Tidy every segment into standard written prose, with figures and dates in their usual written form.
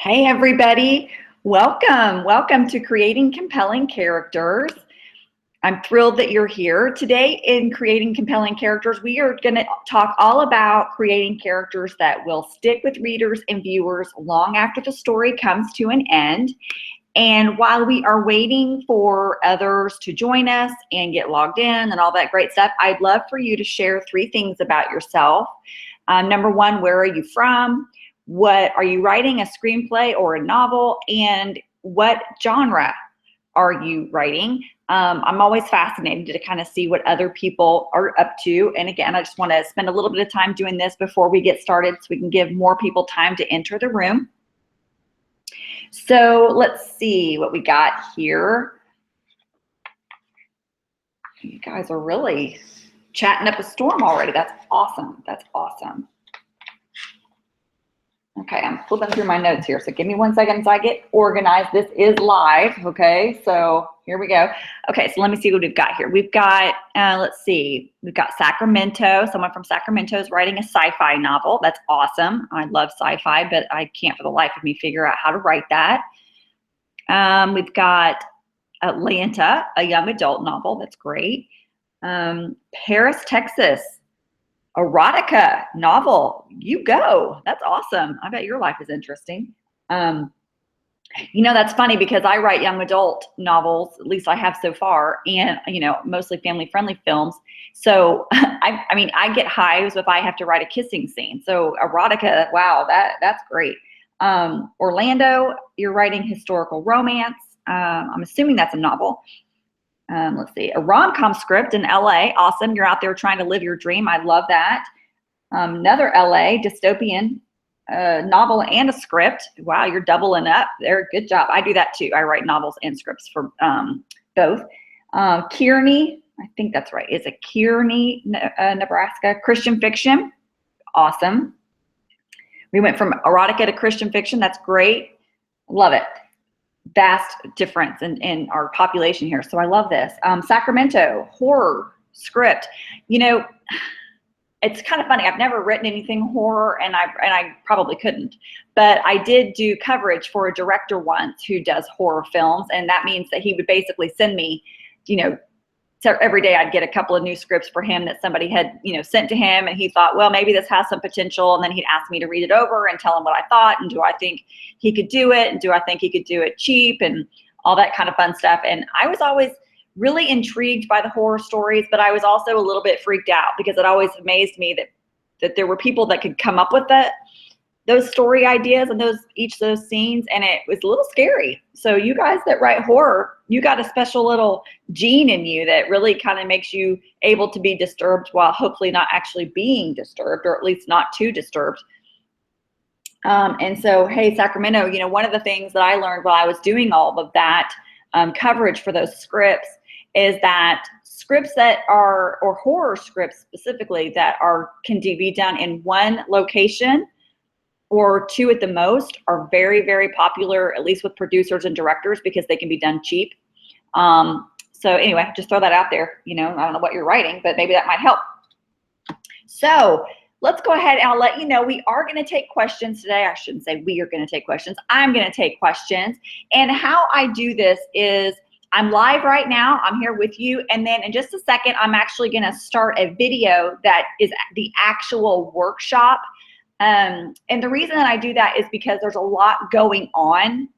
Hey everybody, welcome to Creating Compelling Characters. I'm thrilled that you're here. Today in Creating Compelling Characters, we are going to talk all about creating characters that will stick with readers and viewers long after the story comes to an end. And while we are waiting for others to join us and get logged in and all that great stuff, I'd love for you to share 3 things about yourself. Number 1, where are you from? What are you writing, a screenplay or a novel? And what genre are you writing? I'm always fascinated to kind of see what other people are up to. And again, I just want to spend a little bit of time doing this before we get started so we can give more people time to enter the room. So let's see what we got here. You guys are really chatting up a storm already. That's awesome. That's awesome. Okay, I'm flipping through my notes here, so give me 1 second as I get organized. This is live, okay? So here we go. Okay, so let me see what we've got here. We've got, let's see, we've got Sacramento. Someone from Sacramento is writing a sci-fi novel. That's awesome. I love sci-fi, but I can't for the life of me figure out how to write that. We've got Atlanta, a young adult novel. That's great. Paris, Texas. Erotica novel, you go. That's awesome. I bet your life is interesting. You know, that's funny because I write young adult novels, at least I have so far, and, you know, mostly family-friendly films. So, I mean, I get hives if I have to write a kissing scene. So erotica, wow, that's great. Orlando, you're writing historical romance. I'm assuming that's a novel. Let's see, a rom-com script in LA. Awesome. You're out there trying to live your dream. I love that. Another LA dystopian novel and a script. Wow, you're doubling up there. Good job. I do that too. I write novels and scripts for both. Kearney, I think that's right. It's a Kearney, Nebraska, Christian fiction. Awesome. We went from erotica to Christian fiction. That's great. Love it. Vast difference in our population here. So I love this. Sacramento, horror script. You know, it's kind of funny. I've never written anything horror, and I probably couldn't. But I did do coverage for a director once who does horror films, and that means that he would basically send me, you know, so every day I'd get a couple of new scripts for him that somebody had, you know, sent to him, and he thought, well, maybe this has some potential, and then he'd ask me to read it over and tell him what I thought, and do I think he could do it, and do I think he could do it cheap, and all that kind of fun stuff. And I was always really intrigued by the horror stories, but I was also a little bit freaked out because it always amazed me that there were people that could come up with those story ideas and each of those scenes, and it was a little scary. So you guys that write horror, you got a special little gene in you that really kind of makes you able to be disturbed while hopefully not actually being disturbed, or at least not too disturbed. And so, hey, Sacramento, you know, one of the things that I learned while I was doing all of that coverage for those scripts is that scripts that are, or horror scripts specifically, that can be done in one location or 2 at the most, are very, very popular, at least with producers and directors, because they can be done cheap. So anyway, just throw that out there. You know, I don't know what you're writing, but maybe that might help. So let's go ahead and I'll let you know we are going to take questions today. I shouldn't say we are going to take questions. I'm going to take questions. And how I do this is I'm live right now. I'm here with you. And then in just a second, I'm actually going to start a video that is the actual workshop. And the reason that I do that is because there's a lot going on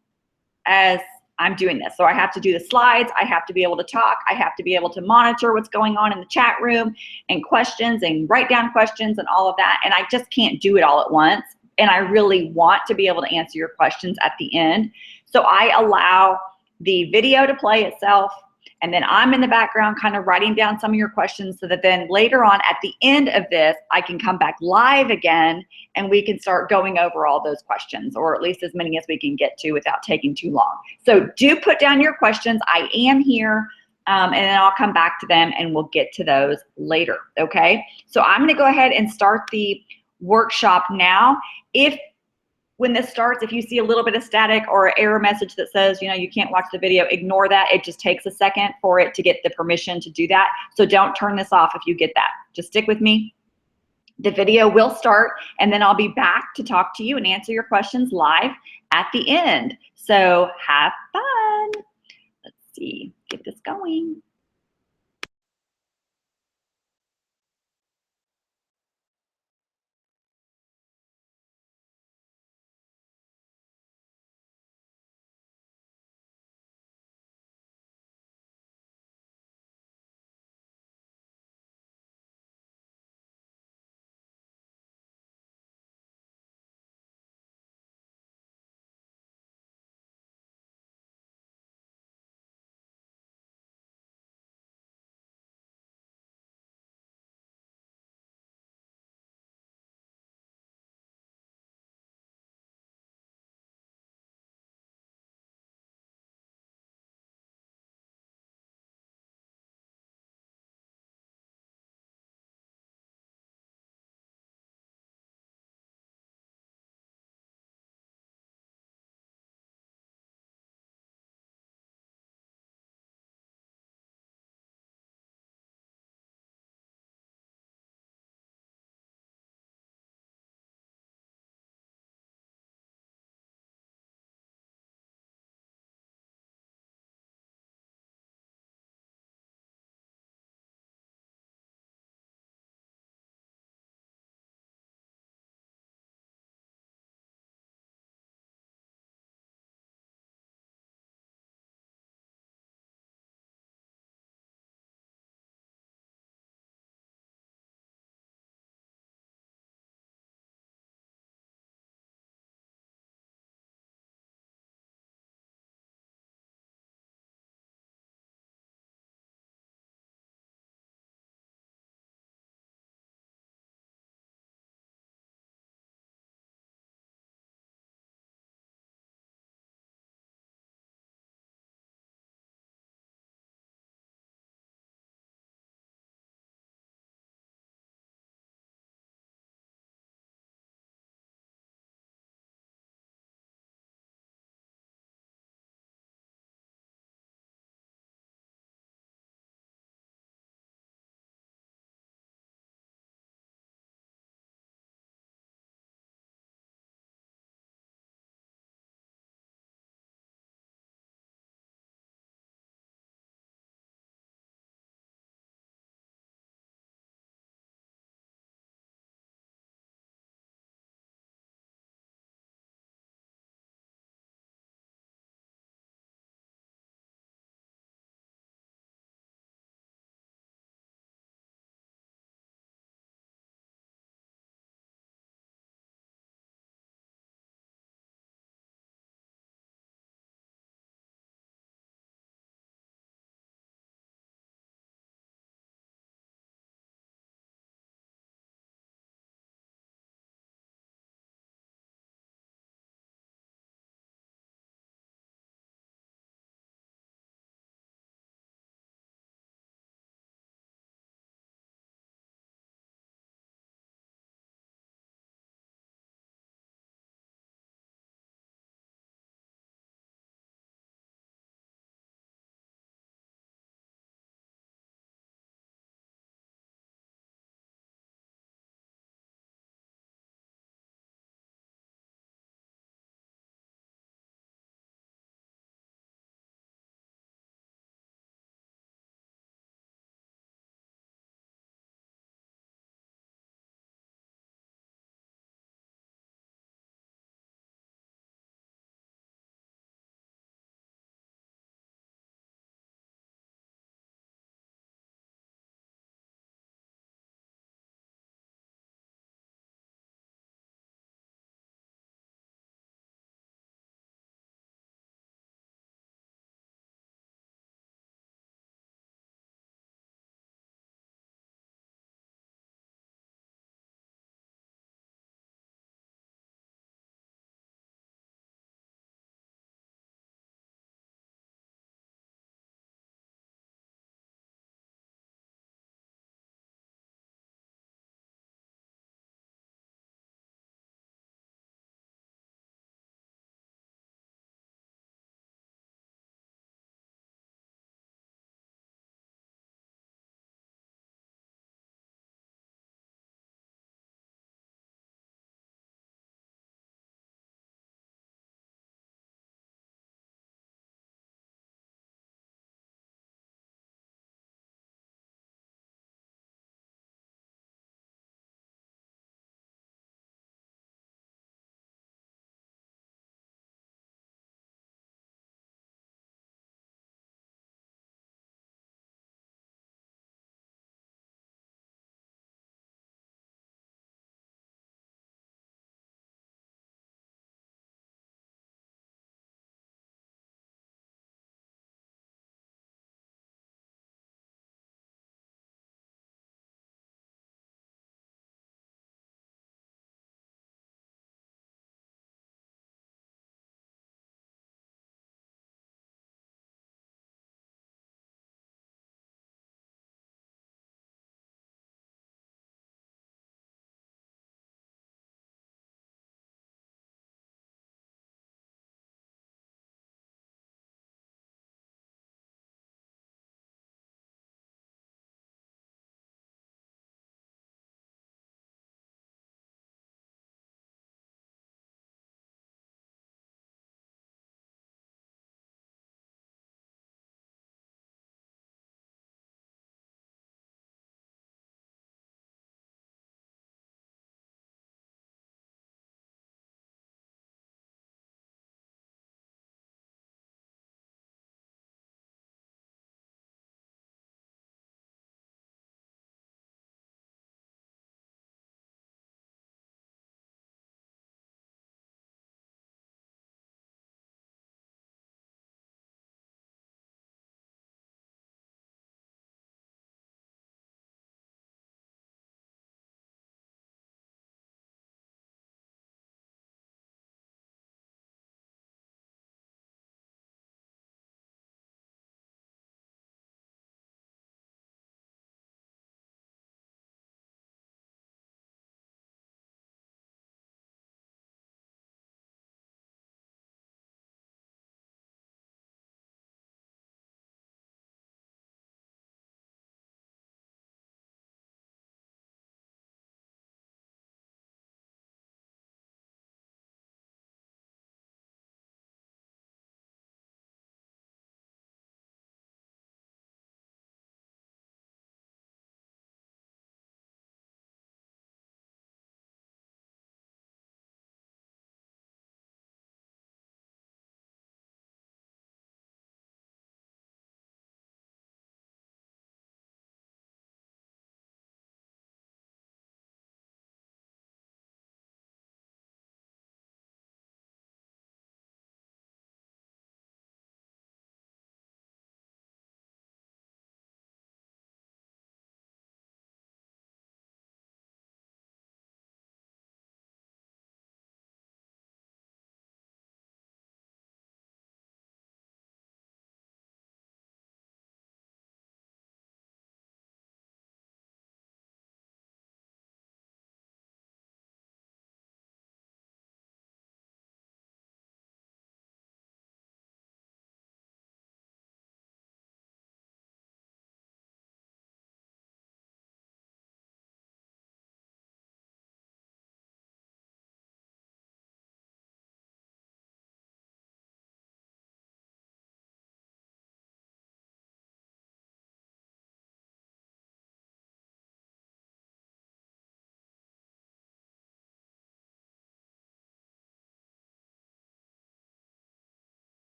as I'm doing this. So I have to do the slides. I have to be able to talk. I have to be able to monitor what's going on in the chat room and questions and write down questions and all of that. And I just can't do it all at once. And I really want to be able to answer your questions at the end. So I allow the video to play itself, and then I'm in the background kind of writing down some of your questions so that then later on at the end of this, I can come back live again and we can start going over all those questions, or at least as many as we can get to without taking too long. So do put down your questions. I am here, and then I'll come back to them and we'll get to those later, okay? So I'm gonna go ahead and start the workshop now. When this starts, if you see a little bit of static or an error message that says, you know, you can't watch the video, ignore that. It just takes a second for it to get the permission to do that. So don't turn this off if you get that. Just stick with me. The video will start, and then I'll be back to talk to you and answer your questions live at the end. So have fun. Let's see, get this going.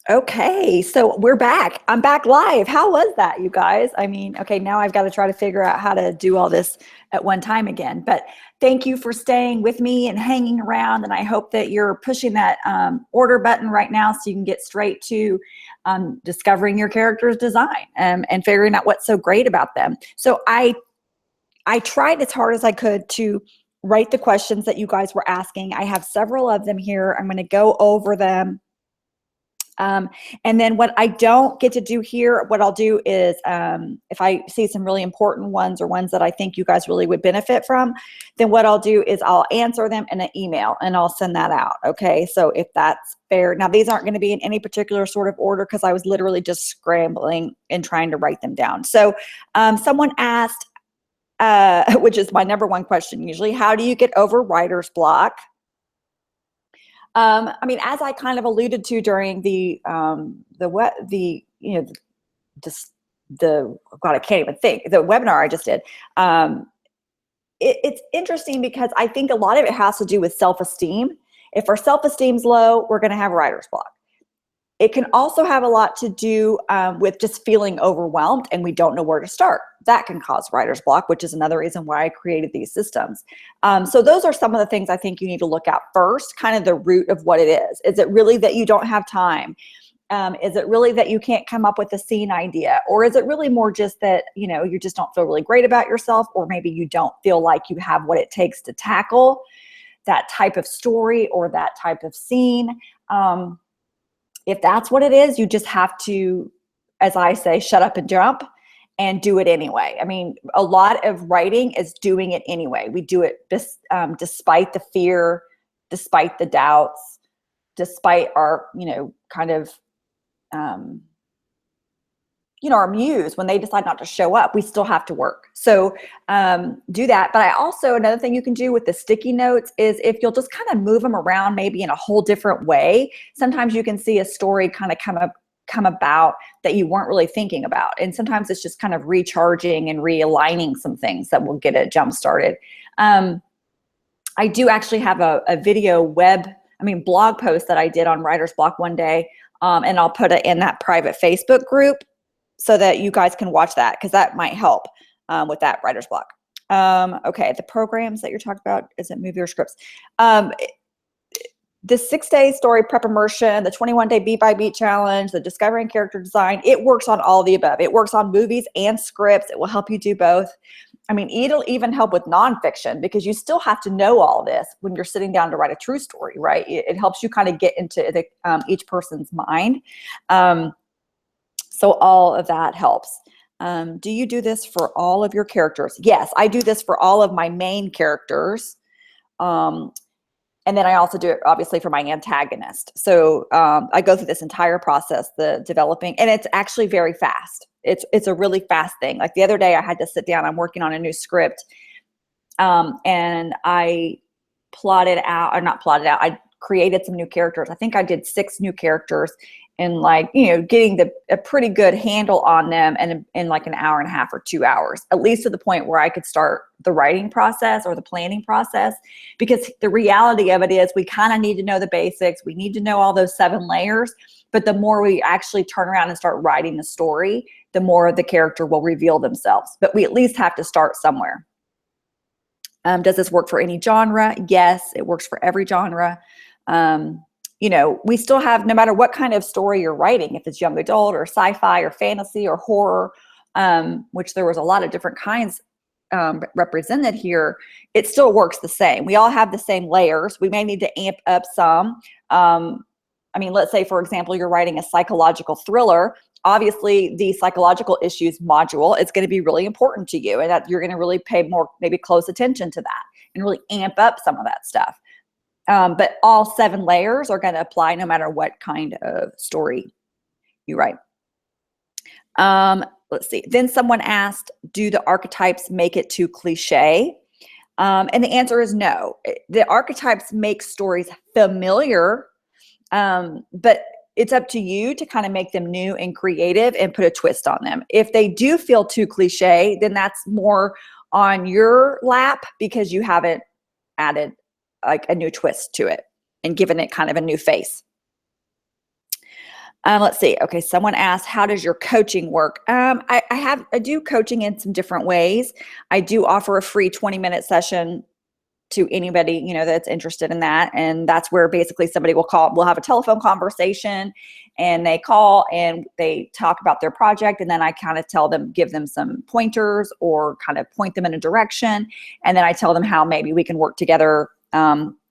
Okay, so we're back. I'm back live. How was that, you guys? I mean, okay, now I've got to try to figure out how to do all this at one time again. But thank you for staying with me and hanging around. And I hope that you're pushing that order button right now so you can get straight to discovering your character's design and figuring out what's so great about them. So I tried as hard as I could to write the questions that you guys were asking. I have several of them here. I'm going to go over them. And then what I don't get to do here, what I'll do is if I see some really important ones or ones that I think you guys really would benefit from, then what I'll do is I'll answer them in an email and I'll send that out. Okay, so if that's fair. Now, these aren't going to be in any particular sort of order because I was literally just scrambling and trying to write them down. So someone asked, which is my number one question usually, how do you get over writer's block? I mean, as I kind of alluded to during the God, I can't even think, the webinar I just did. It's interesting because I think a lot of it has to do with self-esteem. If our self-esteem's low, we're going to have writer's block. It can also have a lot to do with just feeling overwhelmed and we don't know where to start. That can cause writer's block, which is another reason why I created these systems. So those are some of the things I think you need to look at first, kind of the root of what it is. Is it really that you don't have time? Is it really that you can't come up with a scene idea? Or is it really more just that, you know, you just don't feel really great about yourself, or maybe you don't feel like you have what it takes to tackle that type of story or that type of scene? If that's what it is, you just have to, as I say, shut up and jump and do it anyway. I mean, a lot of writing is doing it anyway. We do it despite the fear, despite the doubts, despite our, kind of, our muse, when they decide not to show up, we still have to work. So do that. But I also, another thing you can do with the sticky notes is if you'll just kind of move them around maybe in a whole different way, sometimes you can see a story kind of come about that you weren't really thinking about. And sometimes it's just kind of recharging and realigning some things that will get it jump started. I do actually have a video blog post that I did on writer's block one day. And I'll put it in that private Facebook group so that you guys can watch that, because that might help with that writer's block. Okay, the programs that you're talking about, is it movie or scripts? The 6-day story prep immersion, the 21-day beat by beat challenge, the discovering character design, it works on all the above. It works on movies and scripts. It will help you do both. I mean, it'll even help with nonfiction, because you still have to know all this when you're sitting down to write a true story, right? It helps you kind of get into the, each person's mind. So all of that helps. Do you do this for all of your characters? Yes, I do this for all of my main characters. And then I also do it obviously for my antagonist. So I go through this entire process, the developing, and it's actually very fast. It's a really fast thing. Like the other day I had to sit down, I'm working on a new script, and I I created some new characters. I think I did 6 new characters, and getting a pretty good handle on them in like an hour and a half or 2 hours, at least to the point where I could start the writing process or the planning process. Because the reality of it is we kind of need to know the basics. We need to know all those 7 layers, but the more we actually turn around and start writing the story, the more the character will reveal themselves. But we at least have to start somewhere. Does this work for any genre? Yes, it works for every genre. We still have, no matter what kind of story you're writing, if it's young adult or sci-fi or fantasy or horror, which there was a lot of different kinds represented here, it still works the same. We all have the same layers. We may need to amp up some. Let's say, for example, you're writing a psychological thriller. Obviously, the psychological issues module is going to be really important to you, and that you're going to really pay more, maybe close attention to that and really amp up some of that stuff. But all 7 layers are going to apply no matter what kind of story you write. Let's see. Then someone asked, do the archetypes make it too cliche? And the answer is no. The archetypes make stories familiar, but it's up to you to kind of make them new and creative and put a twist on them. If they do feel too cliche, then that's more on your lap, because you haven't added like a new twist to it and given it kind of a new face. Let's see. Okay, someone asked, how does your coaching work? I do coaching in some different ways. I do offer a free 20-minute session to anybody, you know, that's interested in that. And that's where basically somebody will call, we'll have a telephone conversation, and they call and they talk about their project. And then I kind of tell them, give them some pointers or kind of point them in a direction. And then I tell them how maybe we can work together,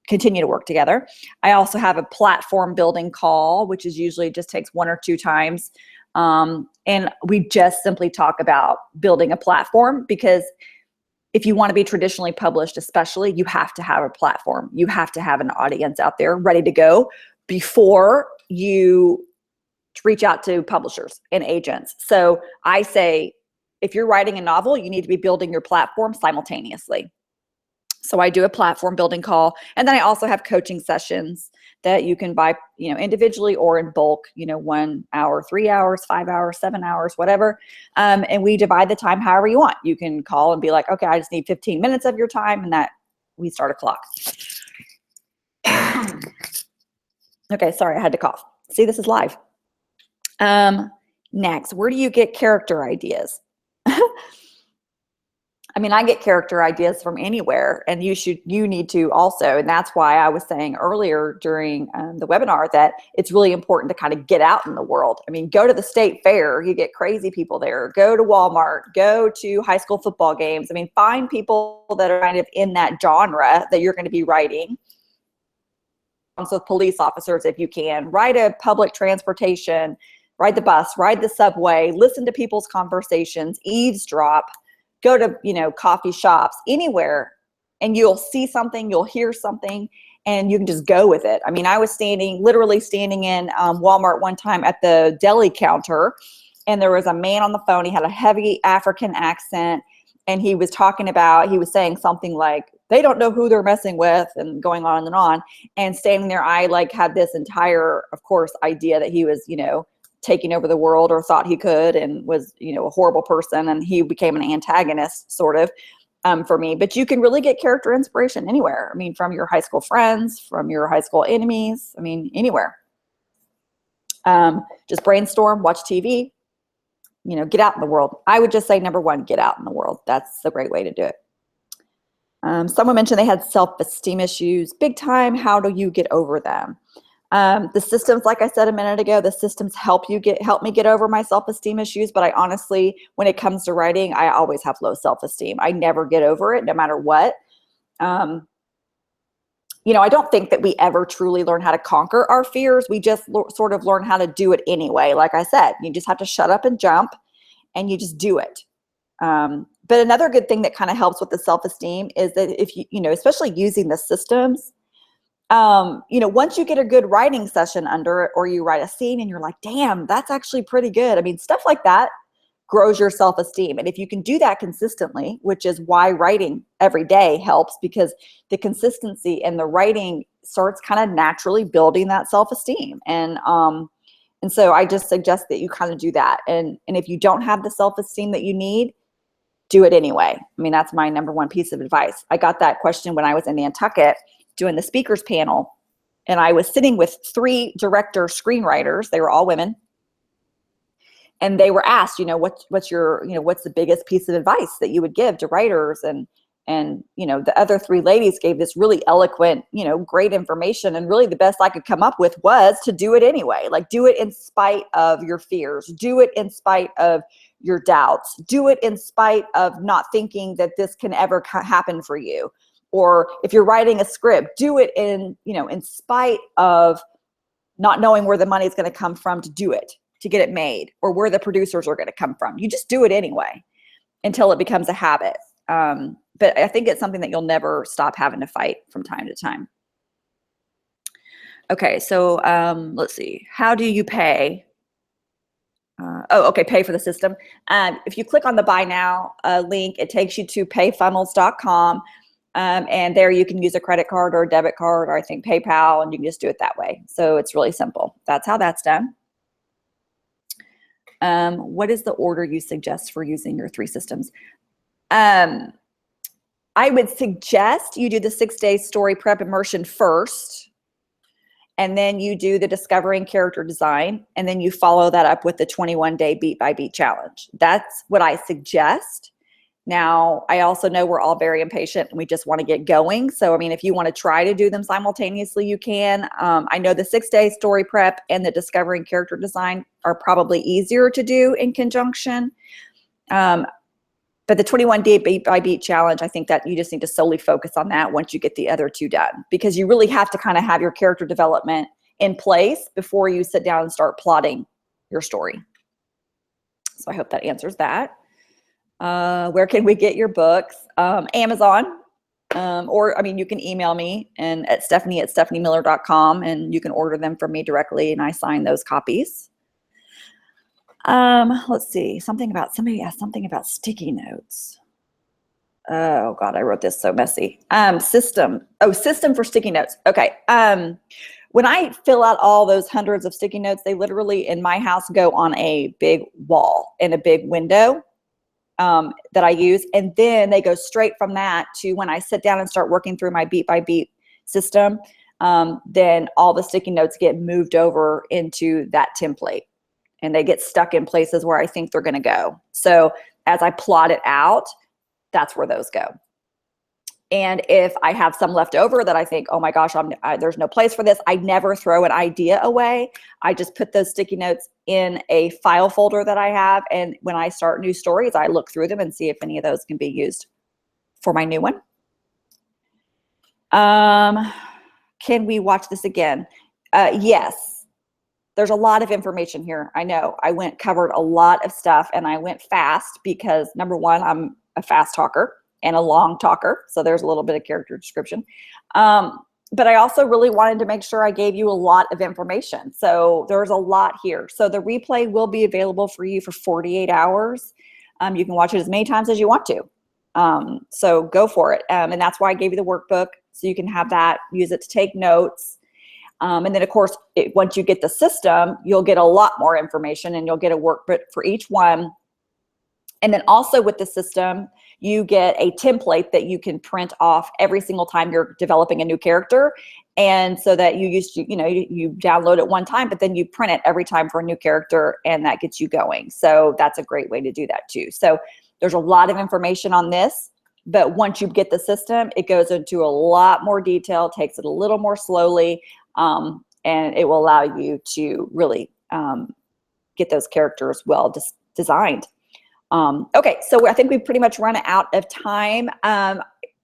continue to work together. I also have a platform building call, which is usually just takes 1 or 2 times. And we just simply talk about building a platform, because if you want to be traditionally published, especially, you have to have a platform. You have to have an audience out there ready to go before you reach out to publishers and agents. So I say, if you're writing a novel, you need to be building your platform simultaneously. So I do a platform building call. And then I also have coaching sessions that you can buy, you know, individually or in bulk, you know, 1 hour, 3 hours, 5 hours, 7 hours, whatever. And we divide the time however you want. You can call and be like, okay, I just need 15 minutes of your time, and that we start a clock. Okay, sorry, I had to cough. See, this is live. Next, where do you get character ideas? I mean, I get character ideas from anywhere, and you need to also. And that's why I was saying earlier during the webinar that it's really important to kind of get out in the world. I mean, go to the state fair, you get crazy people there. Go to Walmart, go to high school football games. I mean, find people that are kind of in that genre that you're going to be writing. Also, police officers, if you can, ride a public transportation, ride the bus, ride the subway, listen to people's conversations, eavesdrop. Go to, you know, coffee shops, anywhere, and you'll see something, you'll hear something, and you can just go with it. I mean, I was literally standing in Walmart one time at the deli counter, and there was a man on the phone. He had a heavy African accent, and he was saying something like, they don't know who they're messing with, and going on and on. And standing there, I like had this entire, of course, idea that he was, you know, taking over the world, or thought he could, and was, you know, a horrible person, and he became an antagonist sort of for me. But you can really get character inspiration anywhere. I mean, from your high school friends, from your high school enemies, I mean, anywhere. Just brainstorm, watch TV, you know, get out in the world. I would just say, number one, get out in the world. That's a great way to do it. Someone mentioned they had self-esteem issues, big time. How do you get over them? The systems, like I said a minute ago, the systems help me get over my self-esteem issues. But I honestly, when it comes to writing, I always have low self-esteem. I never get over it, no matter what. You know, I don't think that we ever truly learn how to conquer our fears. We just sort of learn how to do it anyway. Like I said, you just have to shut up and jump, and you just do it. But another good thing that kind of helps with the self-esteem is that if you know, especially using the systems, you know, once you get a good writing session under it, or you write a scene and you're like, damn, that's actually pretty good. I mean, stuff like that grows your self-esteem. And if you can do that consistently, which is why writing every day helps, because the consistency and the writing starts kind of naturally building that self-esteem. And so I just suggest that you kind of do that. And if you don't have the self-esteem that you need, do it anyway. I mean, that's my number one piece of advice. I got that question when I was in Nantucket doing the speakers panel, and I was sitting with 3 director screenwriters. They were all women. And they were asked, you know, what's your, you know, what's the biggest piece of advice that you would give to writers? And, you know, the other 3 ladies gave this really eloquent, you know, great information. And really the best I could come up with was to do it anyway. Like, do it in spite of your fears, do it in spite of your doubts, do it in spite of not thinking that this can ever happen for you. Or if you're writing a script, do it in, you know, in spite of not knowing where the money is going to come from to do it, to get it made, or where the producers are going to come from. You just do it anyway until it becomes a habit. But I think it's something that you'll never stop having to fight from time to time. Okay, so let's see. How do you pay? Pay for the system. If you click on the Buy Now link, it takes you to payfunnels.com. And there you can use a credit card or a debit card, or I think PayPal, and you can just do it that way. So it's really simple. That's how that's done. What is the order you suggest for using your 3 systems? I would suggest you do the 6-day story prep immersion first, and then you do the discovering character design, and then you follow that up with the 21-day beat by beat challenge. That's what I suggest. Now, I also know we're all very impatient and we just want to get going. So, I mean, if you want to try to do them simultaneously, you can. I know the 6-day story prep and the discovering character design are probably easier to do in conjunction. But the 21-day beat by beat challenge, I think that you just need to solely focus on that once you get the other two done, because you really have to kind of have your character development in place before you sit down and start plotting your story. So I hope that answers that. Where can we get your books? Amazon, or I mean, you can email me and at stephanie@stephaniemiller.com, and you can order them from me directly, and I sign those copies. Let's see, somebody asked something about sticky notes. Oh God, I wrote this so messy. System for sticky notes. Okay. When I fill out all those hundreds of sticky notes, they literally in my house go on a big wall in a big window that I use. And then they go straight from that to when I sit down and start working through my beat by beat system, then all the sticky notes get moved over into that template and they get stuck in places where I think they're going to go. So as I plot it out, that's where those go. And if I have some left over that I think, oh my gosh, there's no place for this, I never throw an idea away. I just put those sticky notes in a file folder that I have. And when I start new stories, I look through them and see if any of those can be used for my new one. Can we watch this again? Yes. There's a lot of information here. I know I covered a lot of stuff and I went fast because number one, I'm a fast talker and a long talker. So there's a little bit of character description. But I also really wanted to make sure I gave you a lot of information. So there's a lot here. So the replay will be available for you for 48 hours. You can watch it as many times as you want to. So go for it. And that's why I gave you the workbook. So you can have that, use it to take notes. And then of course, once you get the system, you'll get a lot more information and you'll get a workbook for each one. And then also with the system, you get a template that you can print off every single time you're developing a new character. And so that you download it one time, but then you print it every time for a new character and that gets you going. So that's a great way to do that too. So there's a lot of information on this, but once you get the system, it goes into a lot more detail, takes it a little more slowly, and it will allow you to really get those characters well designed. Okay, so I think we've pretty much run out of time.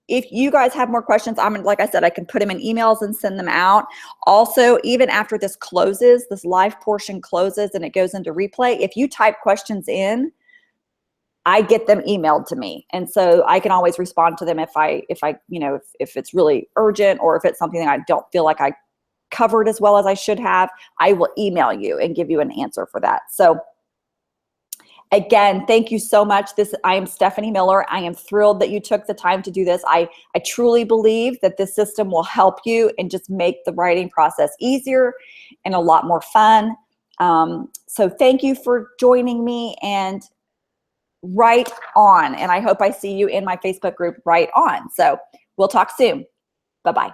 If you guys have more questions, like I said, I can put them in emails and send them out. Also, even after this closes, this live portion closes and it goes into replay, if you type questions in, I get them emailed to me. And so I can always respond to them if it's really urgent or if it's something that I don't feel like I covered as well as I should have, I will email you and give you an answer for that. So again, thank you so much. I am Stephanie Miller. I am thrilled that you took the time to do this. I truly believe that this system will help you and just make the writing process easier and a lot more fun. So thank you for joining me, and write on. And I hope I see you in my Facebook group, Write On. So we'll talk soon. Bye-bye.